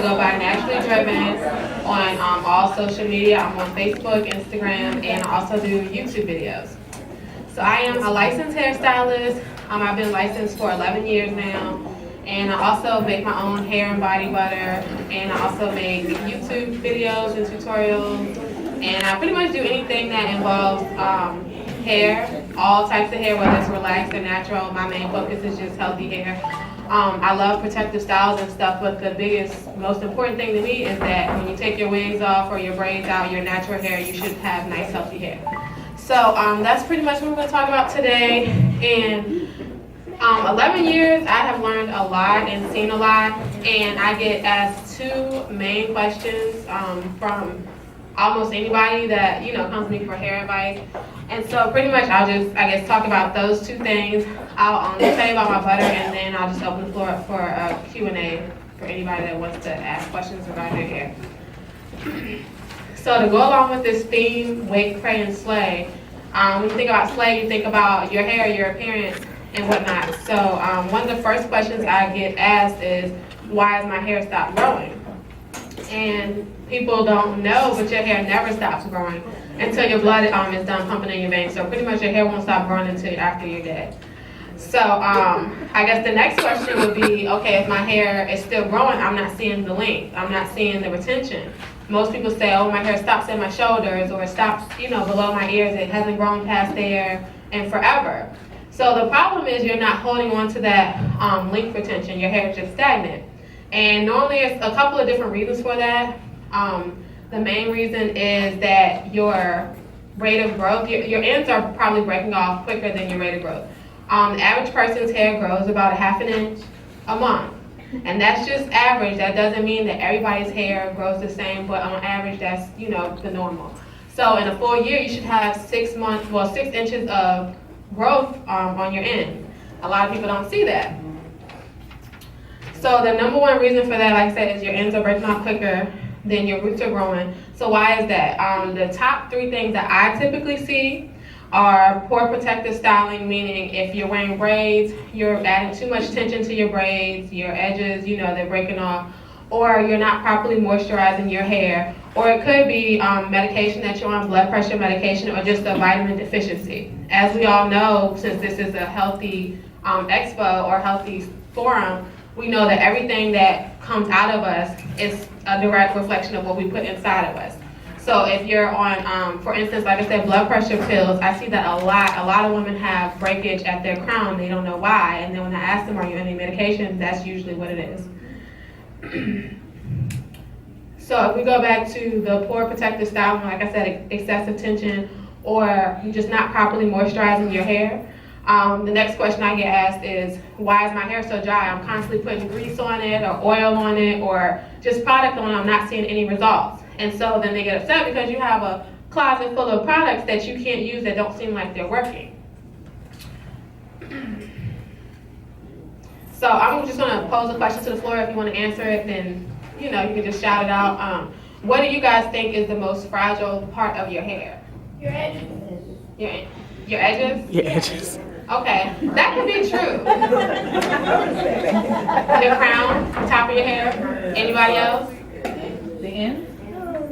go by Naturally Driven on all social media. I'm on Facebook, Instagram, and I also do YouTube videos. So I am a licensed hairstylist. I've been licensed for 11 years now. And I also make my own hair and body butter. And I also make YouTube videos and tutorials. And I pretty much do anything that involves hair, all types of hair, whether it's relaxed or natural. My main focus is just healthy hair. I love protective styles and stuff, but the biggest, most important thing to me is that when you take your wigs off or your braids out, your natural hair, you should have nice, healthy hair. So that's pretty much what we're going to talk about today. In 11 years, I have learned a lot and seen a lot, and I get asked two main questions from almost anybody that comes to me for hair advice. And so pretty much I'll just, I guess, talk about those two things. I'll tell you about my butter, and then I'll just open the floor up for a Q&A for anybody that wants to ask questions about their hair. So to go along with this theme, wake, pray, and slay, when you think about slay, you think about your hair, your appearance, and whatnot. So one of the first questions I get asked is, why has my hair stopped growing? And people don't know, but your hair never stops growing until your blood is done pumping in your veins. So pretty much your hair won't stop growing until after you're dead. So I guess the next question would be, okay, if my hair is still growing, I'm not seeing the length, I'm not seeing the retention. Most people say, oh, my hair stops at my shoulders, or it stops, below my ears, it hasn't grown past there and forever. So the problem is you're not holding on to that length retention. Your hair is just stagnant. And normally it's a couple of different reasons for that. The main reason is that your rate of growth, your ends are probably breaking off quicker than your rate of growth. The average person's hair grows about 1/2 inch a month. And that's just average. That doesn't mean that everybody's hair grows the same, but on average that's, the normal. So in a full year you should have 6 inches of growth on your end. A lot of people don't see that. So the number one reason for that, like I said, is your ends are breaking off quicker than your roots are growing. So why is that? The top 3 things that I typically see are poor protective styling, meaning if you're wearing braids, you're adding too much tension to your braids, your edges, they're breaking off, or you're not properly moisturizing your hair, or it could be medication that you're on, blood pressure medication, or just a vitamin deficiency. As we all know, since this is a healthy expo or healthy forum, we know that everything that comes out of us is a direct reflection of what we put inside of us. So if you're on, for instance, like I said, blood pressure pills, I see that a lot. A lot of women have breakage at their crown. They don't know why. And then when I ask them, are you on any medications, that's usually what it is. So if we go back to the poor protective styling, like I said, excessive tension, or just not properly moisturizing your hair, the next question I get asked is, why is my hair so dry? I'm constantly putting grease on it or oil on it or just product on it. I'm not seeing any results. And so then they get upset because you have a closet full of products that you can't use that don't seem like they're working. So I'm just going to pose a question to the floor. If you want to answer it, then you can just shout it out. What do you guys think is the most fragile part of your hair? Your edges. Your edges? Your edges. Okay, that could be true. Your crown, top of your hair. Anybody else? The end?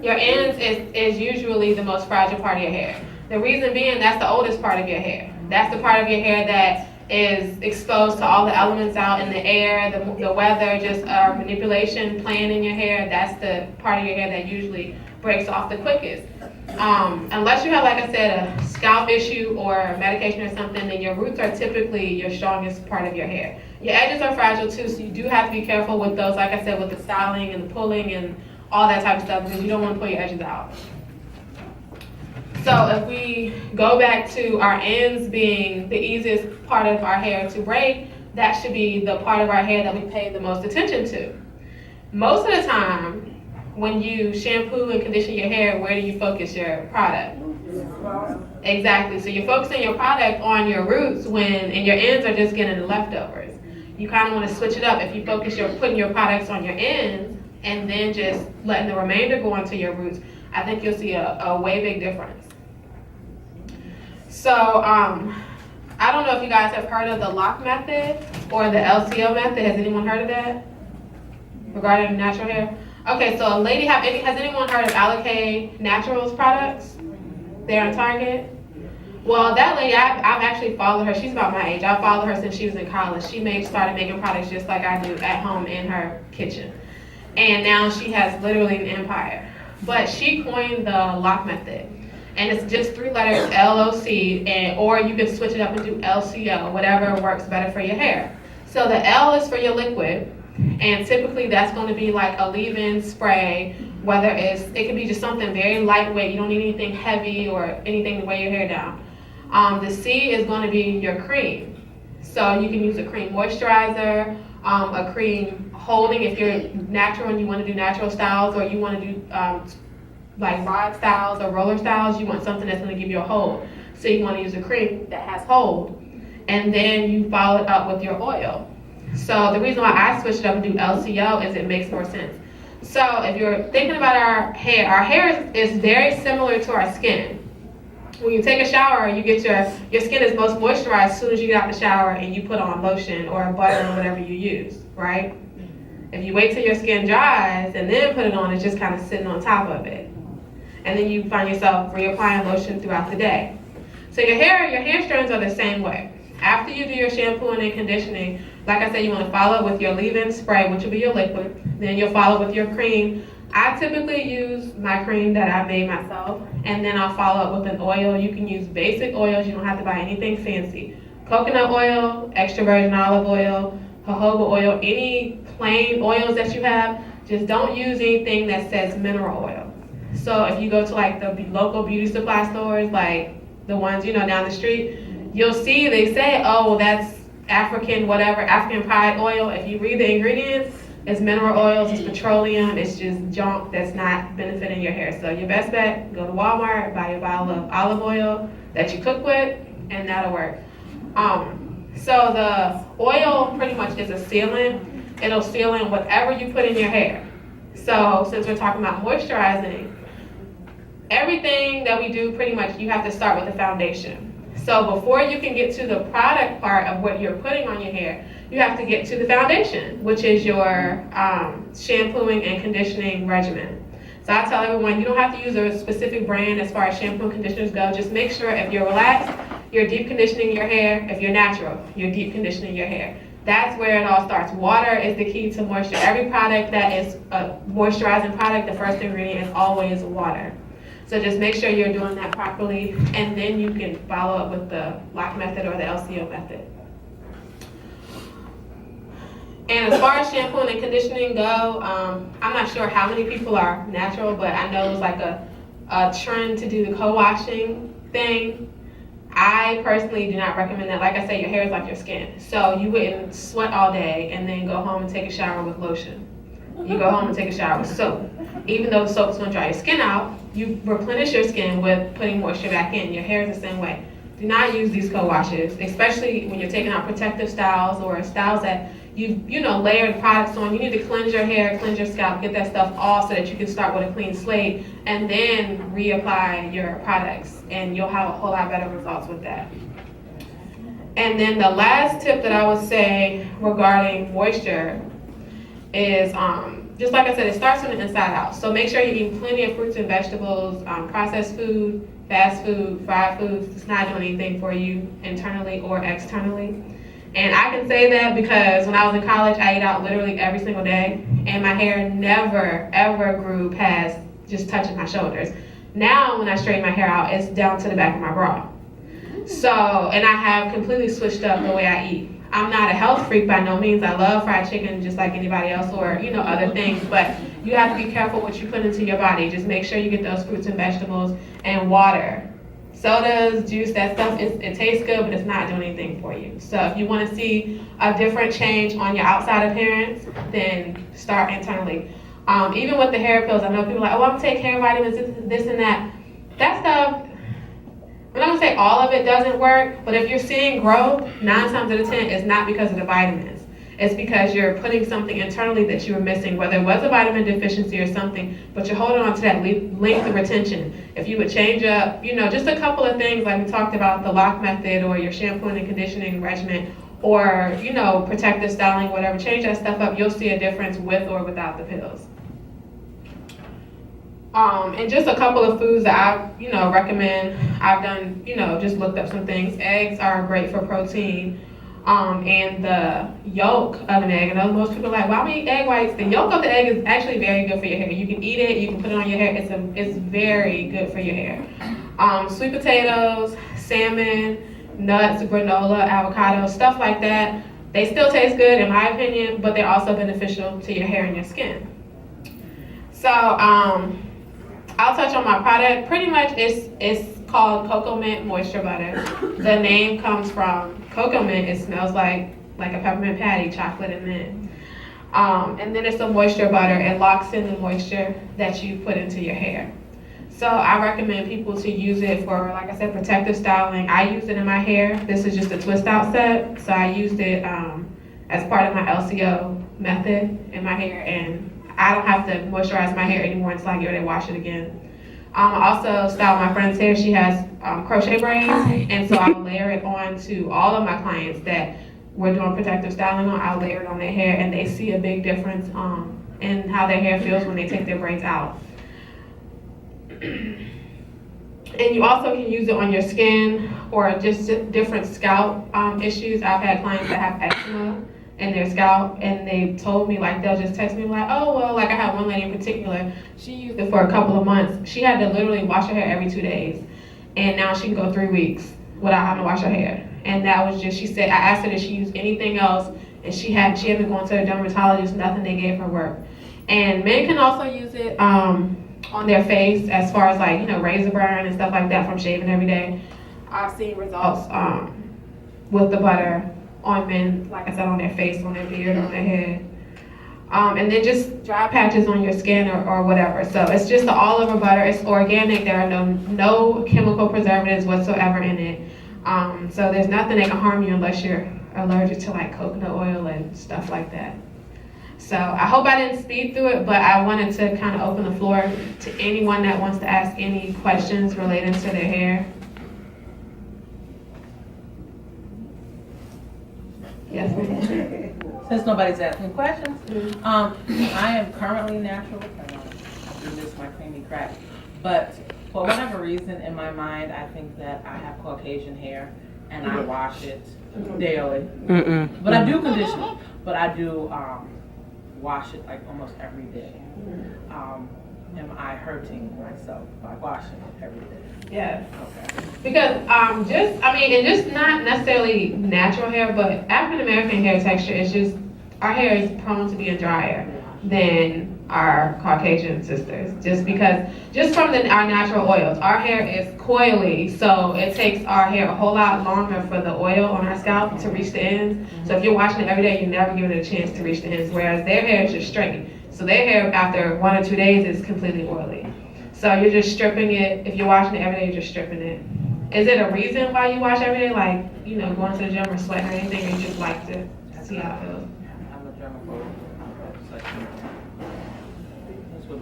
Your ends is usually the most fragile part of your hair. The reason being, that's the oldest part of your hair. That's the part of your hair that is exposed to all the elements out in the air, the weather, just manipulation playing in your hair. That's the part of your hair that usually breaks off the quickest. Unless you have, like I said, a scalp issue or medication or something, then your roots are typically your strongest part of your hair. Your edges are fragile too, so you do have to be careful with those, like I said, with the styling and the pulling and all that type of stuff, because you don't want to pull your edges out. So if we go back to our ends being the easiest part of our hair to break, that should be the part of our hair that we pay the most attention to. Most of the time, when you shampoo and condition your hair, where do you focus your product? Exactly. So you're focusing your product on your roots and your ends are just getting the leftovers. You kind of want to switch it up. If you focus putting your products on your ends and then just letting the remainder go onto your roots, I think you'll see a way big difference. So I don't know if you guys have heard of the lock method or the LCO method. Has anyone heard of that? regarding natural hair? Okay, so lady, has anyone heard of Alakay Naturals products? They're on Target. Well, that lady, I've actually followed her. She's about my age. I followed her since she was in college. She started making products just like I do at home in her kitchen. And now she has literally an empire. But she coined the lock method. And it's just 3 letters, LOC, or you can switch it up and do LCO, whatever works better for your hair. So the L is for your liquid, and typically that's going to be like a leave-in spray, whether it could be just something very lightweight. You don't need anything heavy or anything to weigh your hair down. The C is going to be your cream. So you can use a cream moisturizer, a cream holding if you're natural and you want to do natural styles, or you want to do like rod styles or roller styles. You want something that's going to give you a hold. So you want to use a cream that has hold. And then you follow it up with your oil. So the reason why I switched it up and do LCO is it makes more sense. So if you're thinking about our hair is very similar to our skin. When you take a shower, you get your skin is most moisturized as soon as you get out the shower and you put on lotion or butter or whatever you use, right? If you wait till your skin dries and then put it on, it's just kind of sitting on top of it. And then you find yourself reapplying lotion throughout the day. So your hair strands are the same way. After you do your shampooing and conditioning, like I said, you want to follow up with your leave-in spray, which will be your liquid. Then you'll follow with your cream. I typically use my cream that I made myself, and then I'll follow up with an oil. You can use basic oils. You don't have to buy anything fancy. Coconut oil, extra virgin olive oil, jojoba oil, any plain oils that you have. Just don't use anything that says mineral oil. So if you go to like the local beauty supply stores, like the ones down the street, you'll see they say, oh, well, that's African pride oil. If you read the ingredients, it's mineral oils, it's petroleum, it's just junk that's not benefiting your hair. So your best bet, go to Walmart, buy a bottle of olive oil that you cook with, and that'll work. So the oil pretty much is a sealant. It'll seal in whatever you put in your hair. So since we're talking about moisturizing, everything that we do pretty much, you have to start with the foundation. So before you can get to the product part of what you're putting on your hair, you have to get to the foundation, which is your shampooing and conditioning regimen. So I tell everyone, you don't have to use a specific brand as far as shampoo and conditioners go. Just make sure if you're relaxed, you're deep conditioning your hair. If you're natural, you're deep conditioning your hair. That's where it all starts. Water is the key to moisture. Every product that is a moisturizing product, the first ingredient is always water. So just make sure you're doing that properly, and then you can follow up with the lock method or the LCO method. And as far as shampooing and conditioning go, I'm not sure how many people are natural, but I know it's like a trend to do the co-washing thing. I personally do not recommend that. Like I said, your hair is like your skin. So you wouldn't sweat all day and then go home and take a shower with lotion. You go home and take a shower with soap. Even though the soap is going to dry your skin out, you replenish your skin with putting moisture back in. Your hair is the same way. Do not use these co-washes, especially when you're taking out protective styles or styles that you've layered products on. You need to cleanse your hair, cleanse your scalp, get that stuff off so that you can start with a clean slate and then reapply your products, and you'll have a whole lot better results with that. And then the last tip that I would say regarding moisture is just like I said, it starts from the inside out. So make sure you eat plenty of fruits and vegetables, processed food, fast food, fried foods. It's not doing anything for you internally or externally. And I can say that because when I was in college, I ate out literally every single day, and my hair never, ever grew past just touching my shoulders. Now, when I straighten my hair out, it's down to the back of my bra. So, and I have completely switched up the way I eat. I'm not a health freak by no means. I love fried chicken just like anybody else, or other things, but you have to be careful what you put into your body. Just make sure you get those fruits and vegetables and water. Sodas, juice, that stuff, it tastes good, but it's not doing anything for you. So if you want to see a different change on your outside appearance, then start internally. Even with the hair pills, I know people are like, oh, I'm going to take hair vitamins, this and that. That stuff, I'm not going to say all of it doesn't work, but if you're seeing growth, 9 times out of 10, it's not because of the vitamins. It's because you're putting something internally that you were missing, whether it was a vitamin deficiency or something, but you're holding on to that length of retention. If you would change up, just a couple of things like we talked about, the lock method or your shampooing and conditioning regimen, or, you know, protective styling, whatever, change that stuff up, you'll see a difference with or without the pills. And just a couple of foods that I, you know, recommend. I've done, you know, just looked up some things. Eggs are great for protein. And the yolk of an egg. I know most people are like, why would we eat egg whites? The yolk of the egg is actually very good for your hair. You can eat it, you can put it on your hair. It's very good for your hair. Sweet potatoes, salmon, nuts, granola, avocado, stuff like that. They still taste good in my opinion, but they're also beneficial to your hair and your skin. So I'll touch on my product. Pretty much it's called Cocoa Mint Moisture Butter. The name comes from cocoa mint. It smells like a peppermint patty, chocolate and mint. And then it's a moisture butter. It locks in the moisture that you put into your hair. So I recommend people to use it for, like I said, protective styling. I use it in my hair. This is just a twist out set. So I used it as part of my LCO method in my hair, and I don't have to moisturize my hair anymore until I get ready to wash it again. I also style my friend's hair. She has crochet braids, and so I'll layer it on to all of my clients that we're doing protective styling on. I'll layer it on their hair, and they see a big difference in how their hair feels when they take their braids out. And you also can use it on your skin or just different scalp issues. I've had clients that have eczema in their scalp, and they told me, like, they'll just text me like, oh, well, like I had one lady in particular, she used it for a couple of months. She had to literally wash her hair every 2 days, and now she can go 3 weeks without having to wash her hair. And that was just, she said, I asked her if she used anything else, and she had been going to a dermatologist, nothing they gave her worked. And men can also use it on their face, as far as, like, you know, razor burn and stuff like that from shaving every day. I've seen results with the butter on men, like I said, on their face, on their beard, on their head. And then just dry patches on your skin or whatever. So it's just the all over butter. It's organic. There are no chemical preservatives whatsoever in it. So there's nothing that can harm you unless you're allergic to, like, coconut oil and stuff like that. So I hope I didn't speed through it, but I wanted to kind of open the floor to anyone that wants to ask any questions related to their hair. Yes, ma'am. Since nobody's asking questions, I am currently natural. I do miss my creamy crack, but for whatever reason in my mind, I think that I have Caucasian hair, and I wash it daily. But I do condition it. But I do wash it like almost every day. Am I hurting myself by washing it every day? Yes. Okay. Because just not necessarily natural hair, but African American hair texture is just, our hair is prone to being drier than our Caucasian sisters. Just from our natural oils, our hair is coily, so it takes our hair a whole lot longer for the oil on our scalp to reach the ends. So if you're washing it every day, you never give it a chance to reach the ends, whereas their hair is just straight. So their hair after 1 or 2 days is completely oily. So you're just stripping it. If you're washing it every day, you're just stripping it. Is it a reason why you wash every day, like, you know, going to the gym or sweating or anything, or you just like to see how it feels? I'm a germaphobe. That's what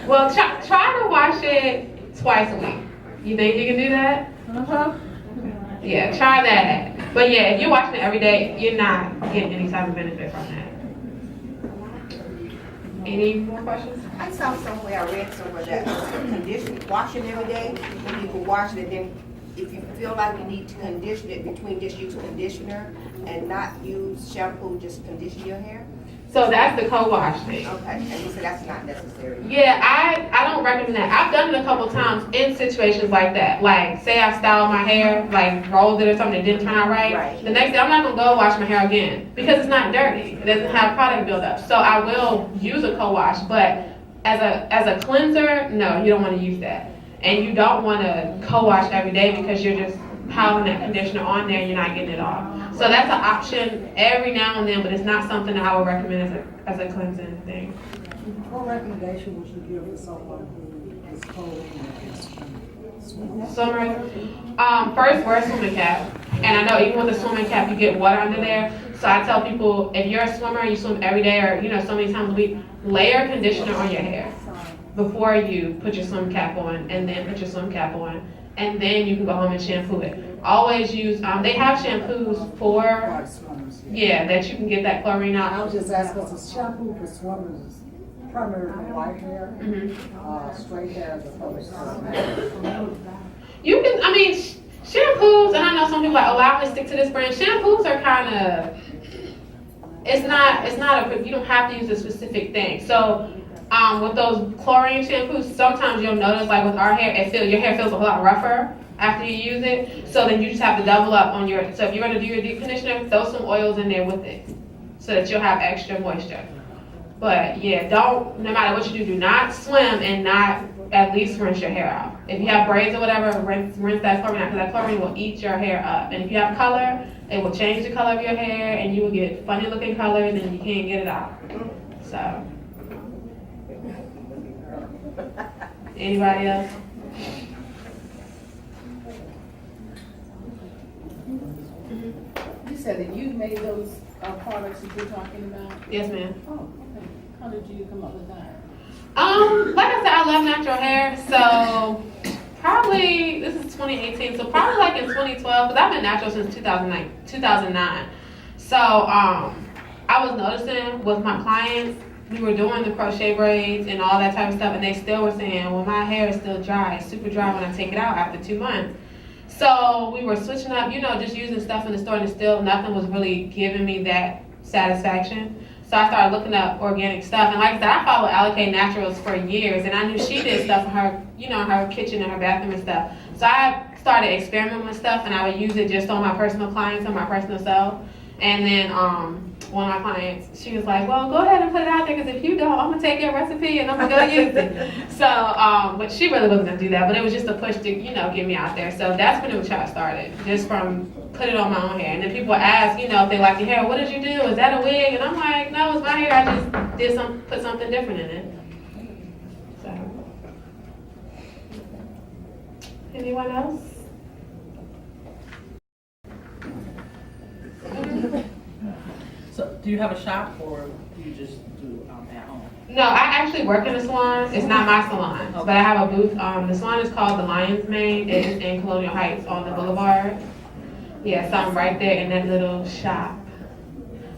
Well, try to wash it twice a week. You think you can do that? Yeah, try that. But yeah, if you're washing it every day, you're not getting any type of benefit from that. Any more questions? I saw somewhere, I read somewhere that washing every day, when you can wash it, and then if you feel like you need to condition it, between just use conditioner and not use shampoo, just condition your hair? So that's the co-wash thing. Okay, and you said that's not necessary. Yeah, I don't recommend that. I've done it a couple times in situations like that. Like, say I styled my hair, like rolled it or something that didn't turn out right. The next day, I'm not gonna go wash my hair again because it's not dirty. It doesn't have product buildup. So I will use a co-wash, but as a cleanser, no, you don't want to use that. And you don't want to co-wash every day because you're just piling that conditioner on there and you're not getting it off. So that's an option every now and then, but it's not something that I would recommend as a cleansing thing. What recommendation would you give to someone who is cold and swimming? Swimmer, first wear a swimming cap. And I know even with a swimming cap, you get water under there. So I tell people, if you're a swimmer, you swim every day or, you know, so many times a week, layer conditioner on your hair before you put your swim cap on, and then put your swim cap on, and then you can go home and shampoo it. always use, they have shampoos for, Like swimmers, yeah. yeah, that you can get that chlorine I out. was just asking, because the shampoo for swimmers is primarily white hair, straight hair as opposed to. You can, I mean, shampoos, and I know some people are like, oh, I only stick to this brand. Shampoos are kind of, it's not you don't have to use a specific thing. So, with those chlorine shampoos, sometimes you'll notice, like with our hair, your hair feels a whole lot rougher after you use it. So then you just have to double up on your, so if you're gonna do your deep conditioner, throw some oils in there with it, so that you'll have extra moisture. But yeah, no matter what you do, do not swim and not at least rinse your hair out. If you have braids or whatever, rinse that chlorine out, because that chlorine will eat your hair up. And if you have color, it will change the color of your hair, and you will get funny looking colors, and you can't get it out. So, anybody else? You said that you made those products that you're talking about? Yes, ma'am. Oh, okay. How did you come up with that? Like I said, I love natural hair, so probably, this is 2018, so probably like in 2012, because I've been natural since 2009. So, I was noticing with my clients, we were doing the crochet braids and all that type of stuff, and they still were saying, well, my hair is still dry, it's super dry when I take it out after 2 months. So we were switching up, just using stuff in the store, and still nothing was really giving me that satisfaction. So I started looking up organic stuff, and like I said, I followed Alec Naturals for years, and I knew she did stuff in her, her kitchen and her bathroom and stuff. So I started experimenting with stuff, and I would use it just on my personal clients and my personal self. And then one of my clients, she was like, well, go ahead and put it out there, because if you don't, I'm gonna take your recipe and I'm gonna go use it. So, but she really wasn't gonna do that, but it was just a push to, get me out there. So that's when the chat started, just from put it on my own hair. And then people ask, if they like your hair, what did you do? Is that a wig? And I'm like, no, it's my hair. I just did put something different in it. So, anyone else? So, do you have a shop, or do you just do at home? No, I actually work in a salon. It's not my salon, but I have a booth. The salon is called the Lion's Mane. It is in Colonial Heights on the Boulevard. Yeah, so I'm right there in that little shop.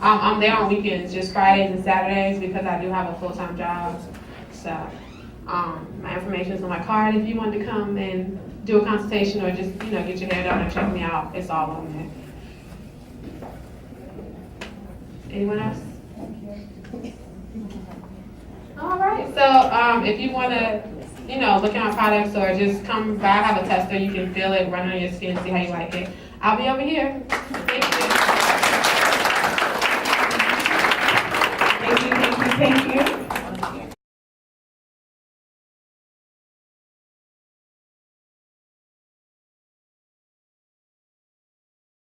I'm there on weekends, just Fridays and Saturdays, because I do have a full-time job. So, my information is on my card if you want to come and do a consultation, or just, get your hair done or check me out. It's all on there. Anyone else? All right, so if you want to, look at my products or just come by, have a tester, you can feel it, run on your skin, see how you like it. I'll be over here.